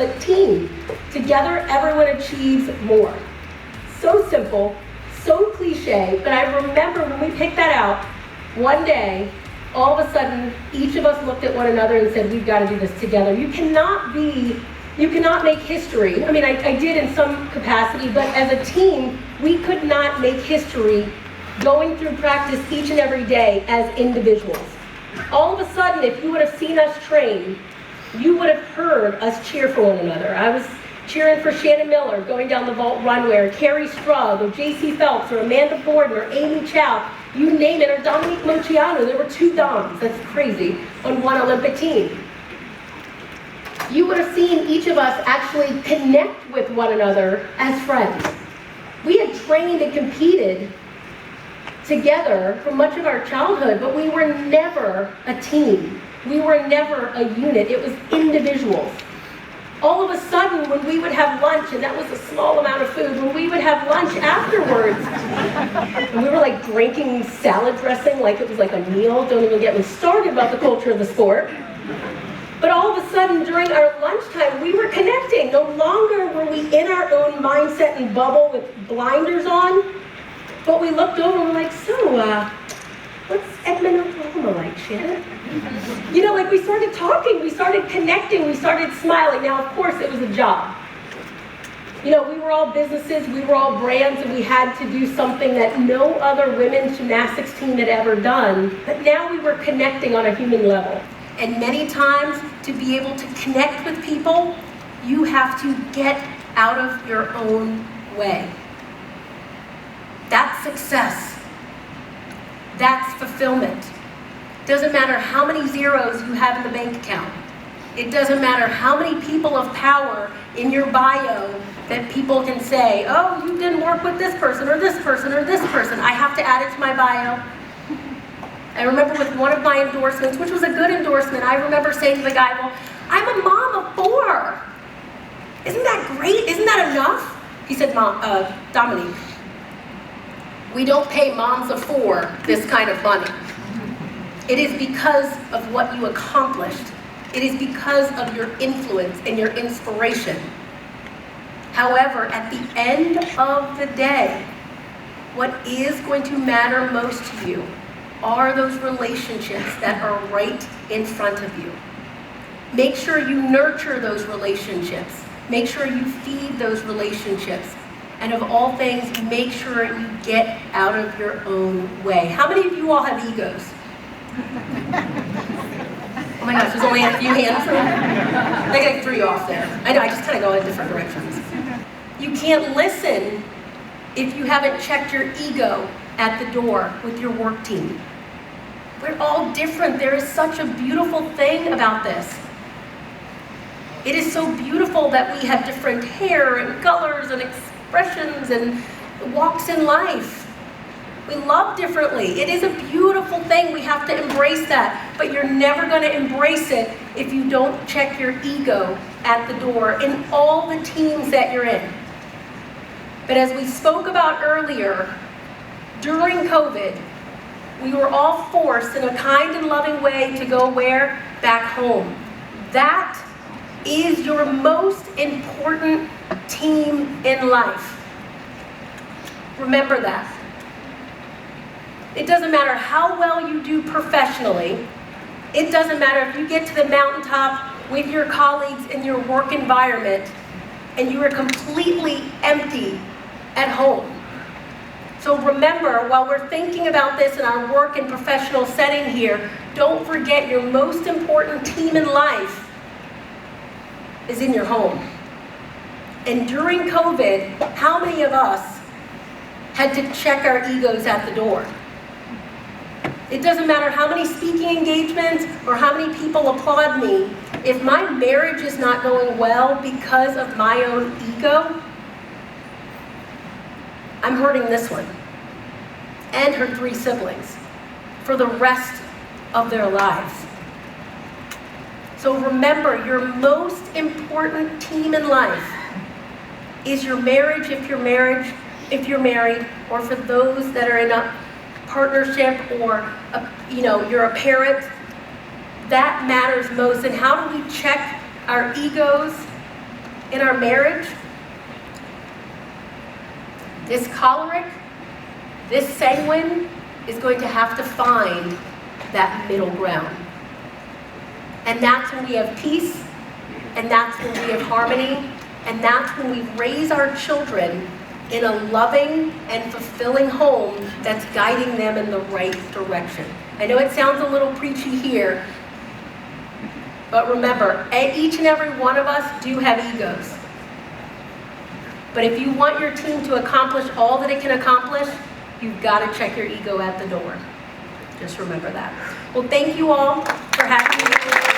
but team. Together, everyone achieves more. So simple, so cliche, but I remember when we picked that out, one day, all of a sudden, each of us looked at one another and said, we've got to do this together. You cannot make history. I mean, I did in some capacity, but as a team, we could not make history going through practice each and every day as individuals. All of a sudden, if you would have seen us train, you would have heard us cheer for one another. I was cheering for Shannon Miller going down the vault runway, or Carrie Strug, or J.C. Phelps, or Amanda Borden, or Amy Chow, you name it, or Dominque Daws. There were 2 Doms, that's crazy, on one Olympic team. You would have seen each of us actually connect with one another as friends. We had trained and competed together for much of our childhood, but we were never a team. We were never a unit. It was individuals. All of a sudden, when we would have lunch, and that was a small amount of food, when we would have lunch afterwards, and we were like drinking salad dressing like it was like a meal. Don't even get me started about the culture of the sport. But all of a sudden, during our lunchtime, we were connecting. No longer were we in our own mindset and bubble with blinders on, but we looked over and we're like, so, what's Edmond, Oklahoma like, Shannon? You know, like we started talking, we started connecting, we started smiling. Now, of course, it was a job. You know, we were all businesses, we were all brands, and we had to do something that no other women's gymnastics team had ever done. But now we were connecting on a human level. And many times, to be able to connect with people, you have to get out of your own way. That's success. That's fulfillment. Doesn't matter how many zeros you have in the bank account. It doesn't matter how many people of power in your bio that people can say, oh, you didn't work with this person or this person or this person. I have to add it to my bio. I remember with one of my endorsements, which was a good endorsement, I remember saying to the guy, well, I'm a mom of 4. Isn't that great? Isn't that enough? He said, Dominique, we don't pay moms of 4 this kind of money. It is because of what you accomplished. It is because of your influence and your inspiration. However, at the end of the day, what is going to matter most to you are those relationships that are right in front of you. Make sure you nurture those relationships. Make sure you feed those relationships. And of all things, make sure you get out of your own way. How many of you all have egos? Oh my gosh, there's only a few hands. I think I threw you off there. I know, I just kind of go in different directions. You can't listen if you haven't checked your ego at the door with your work team. We're all different. There is such a beautiful thing about this. It is so beautiful that we have different hair and colors and expressions and walks in life. We love differently. It is a beautiful thing. We have to embrace that. But you're never going to embrace it if you don't check your ego at the door in all the teams that you're in. But as we spoke about earlier, during COVID, we were all forced in a kind and loving way to go where? Back home. That is your most important team in life. Remember that. It doesn't matter how well you do professionally. It doesn't matter if you get to the mountaintop with your colleagues in your work environment and you are completely empty at home. So remember, while we're thinking about this in our work and professional setting here, don't forget your most important team in life is in your home. And during COVID, how many of us had to check our egos at the door? It doesn't matter how many speaking engagements or how many people applaud me. If my marriage is not going well because of my own ego, I'm hurting this one and her 3 siblings for the rest of their lives. So remember, your most important team in life is your marriage if you're married, or for those that are in a partnership, or you're a parent. That matters most. And how do we check our egos in our marriage, this choleric, this sanguine is going to have to find that middle ground. And that's when we have peace, and that's when we have harmony, and that's when we raise our children in a loving and fulfilling home that's guiding them in the right direction. I know it sounds a little preachy here, but remember, each and every one of us do have egos. But if you want your team to accomplish all that it can accomplish, you've got to check your ego at the door. Just remember that. Well, thank you all for having me.